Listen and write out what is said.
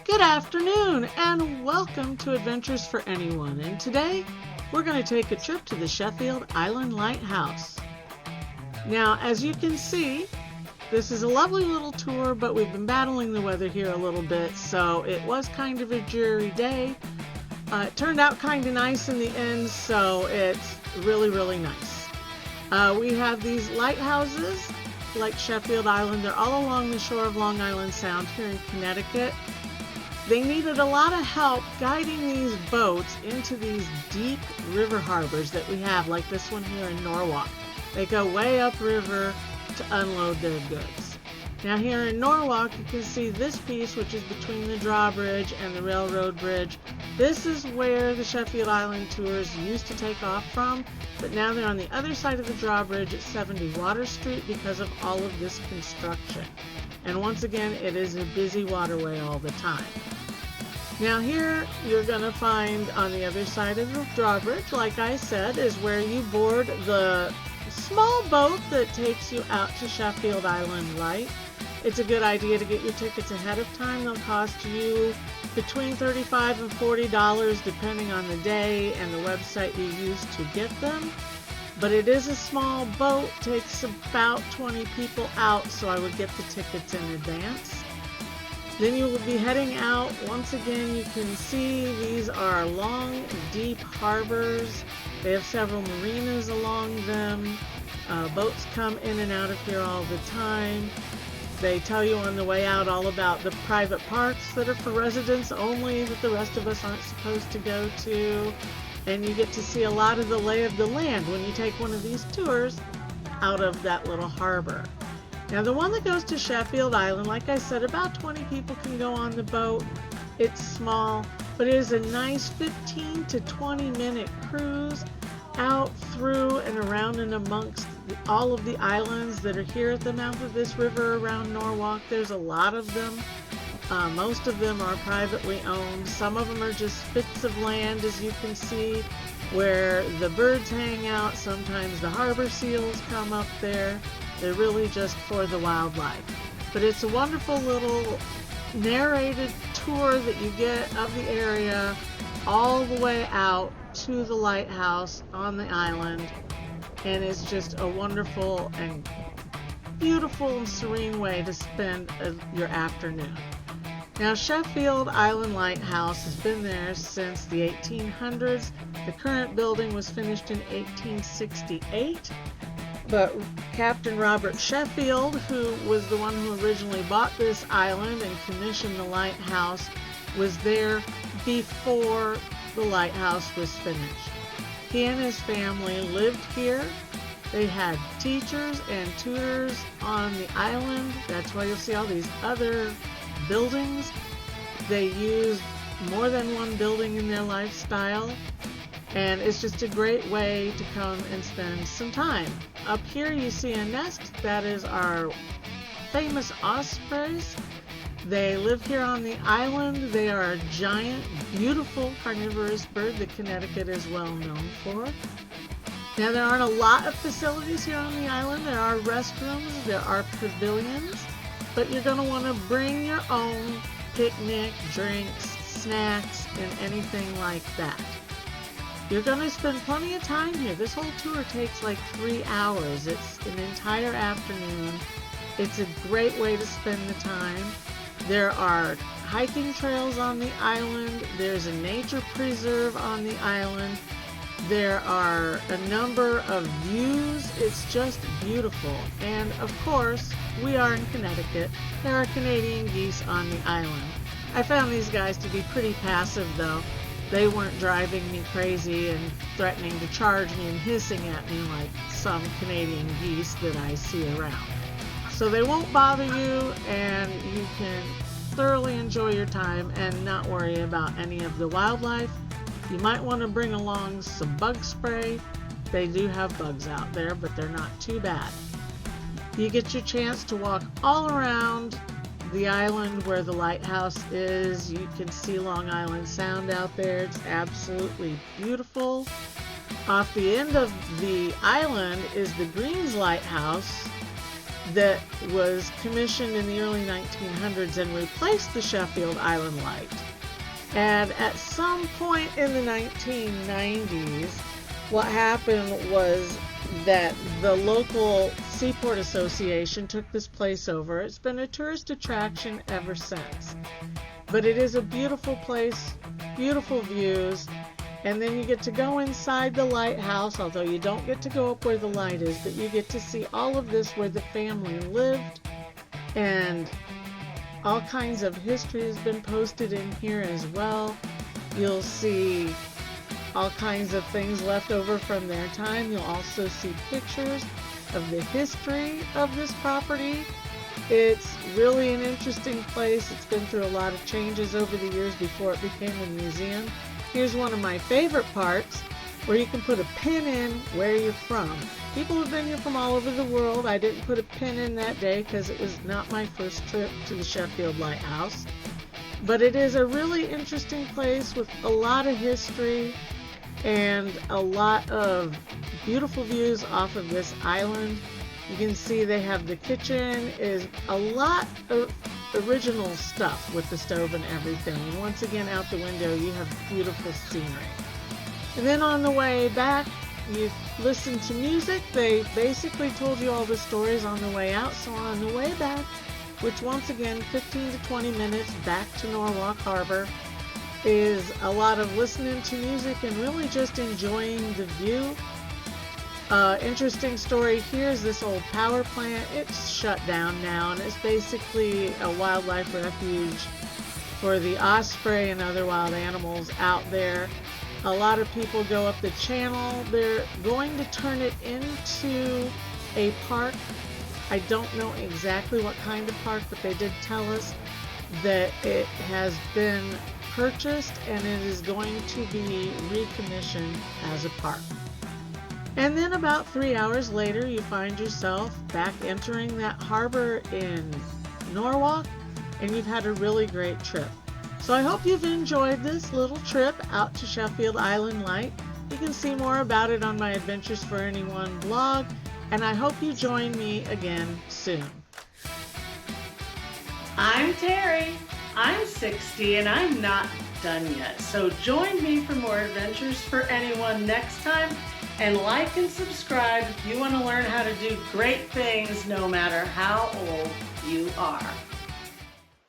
Good afternoon and welcome to Adventures for Anyone. And today we're going to take a trip to the Sheffield Island Lighthouse. Now, as you can see, this is a lovely little tour, but we've been battling the weather here a little bit, so it was kind of a dreary day. It turned out kind of nice in the end, so it's really nice. We have these lighthouses like Sheffield Island. They're all along the shore of Long Island Sound here in Connecticut. They needed a lot of help guiding these boats into these deep river harbors that we have, like this one here in Norwalk. They go way upriver to unload their goods. Now here in Norwalk, you can see this piece, which is between the drawbridge and the railroad bridge. This is where the Sheffield Island tours used to take off from, but now they're on the other side of the drawbridge at 70 Water Street because of all of this construction. And once again, it is a busy waterway all the time. Now here you're going to find on the other side of the drawbridge, like I said, is where you board the small boat that takes you out to Sheffield Island Light. It's a good idea to get your tickets ahead of time. They'll cost you between $35 and $40 depending on the day and the website you use to get them. But it is a small boat, takes about 20 people out, so I would get the tickets in advance. Then you will be heading out. Once again, you can see these are long, deep harbors. They have several marinas along them. Boats come in and out of here all the time. They tell you on the way out all about the private parks that are for residents only that the rest of us aren't supposed to go to. And you get to see a lot of the lay of the land when you take one of these tours out of that little harbor. Now the one that goes to Sheffield Island, like I said, about 20 people can go on the boat. It's small, but it is a nice 15 to 20 minute cruise out through and around and amongst all of the islands that are here at the mouth of this river around Norwalk. There's a lot of them. Most of them are privately owned. Some of them are just spits of land, as you can see, where the birds hang out. Sometimes the harbor seals come up there. They're really just for the wildlife. But it's a wonderful little narrated tour that you get of the area all the way out to the lighthouse on the island. And it's just a wonderful and beautiful and serene way to spend your afternoon. Now, Sheffield Island Lighthouse has been there since the 1800s. The current building was finished in 1868. But Captain Robert Sheffield, who was the one who originally bought this island and commissioned the lighthouse, was there before the lighthouse was finished. He and his family lived here. They had teachers and tutors on the island. That's why you'll see all these other buildings. They used more than one building in their lifestyle. And it's just a great way to come and spend some time. Up here you see a nest. That is our famous ospreys. They live here on the island. They are a giant, beautiful carnivorous bird that Connecticut is well known for. Now, there aren't a lot of facilities here on the island. There are restrooms, there are pavilions, but you're going to want to bring your own picnic, drinks, snacks, and anything like that. You're going to spend plenty of time here. This whole tour takes like 3 hours. It's an entire afternoon. It's a great way to spend the time. There are hiking trails on the island. There's a nature preserve on the island. There are a number of views. It's just beautiful. And of course, we are in Connecticut. There are Canadian geese on the island. I found these guys to be pretty passive though. They weren't driving me crazy and threatening to charge me and hissing at me like some Canadian geese that I see around. So they won't bother you, and you can thoroughly enjoy your time and not worry about any of the wildlife. You might want to bring along some bug spray. They do have bugs out there, but they're not too bad. You get your chance to walk all around the island where the lighthouse is. You can see Long Island Sound out there. It's absolutely beautiful. Off the end of the island is the Greens Lighthouse. that was commissioned in the early 1900s and replaced the Sheffield Island Light. And at some point in the 1990s, what happened was that the local Seaport Association took this place over. It's been a tourist attraction ever since. But it is a beautiful place, beautiful views, and then you get to go inside the lighthouse, although you don't get to go up where the light is, but you get to see all of this where the family lived, and all kinds of history has been posted in here as well. You'll see all kinds of things left over from their time. You'll also see pictures of the history of this property. It's really an interesting place. It's been through a lot of changes over the years before it became a museum. Here's one of my favorite parts where you can put a pin in where you're from. People have been here from all over the world. I didn't put a pin in that day because it was not my first trip to the Sheffield Lighthouse. But it is a really interesting place with a lot of history and a lot of beautiful views off of this island. You can see they have the kitchen, is a lot of original stuff with the stove and everything. And once again, out the window, you have beautiful scenery. And then on the way back, you listen to music. They basically told you all the stories on the way out. So on the way back, which once again, 15 to 20 minutes back to Norwalk Harbor, is a lot of listening to music and really just enjoying the view. Interesting story here is this old power plant. It's shut down now, and it's basically a wildlife refuge for the osprey and other wild animals out there. A lot of people go up the channel. They're going to turn it into a park. I don't know exactly what kind of park, but they did tell us that it has been purchased and it is going to be recommissioned as a park. And then about 3 hours later, you find yourself back entering that harbor in Norwalk, and you've had a really great trip. So I hope you've enjoyed this little trip out to Sheffield Island Light. You can see more about it on my Adventures for Anyone blog, and I hope you join me again soon. I'm Terry. I'm 60 and I'm not done yet. So join me for more Adventures for Anyone next time, and like and subscribe if you want to learn how to do great things no matter how old you are.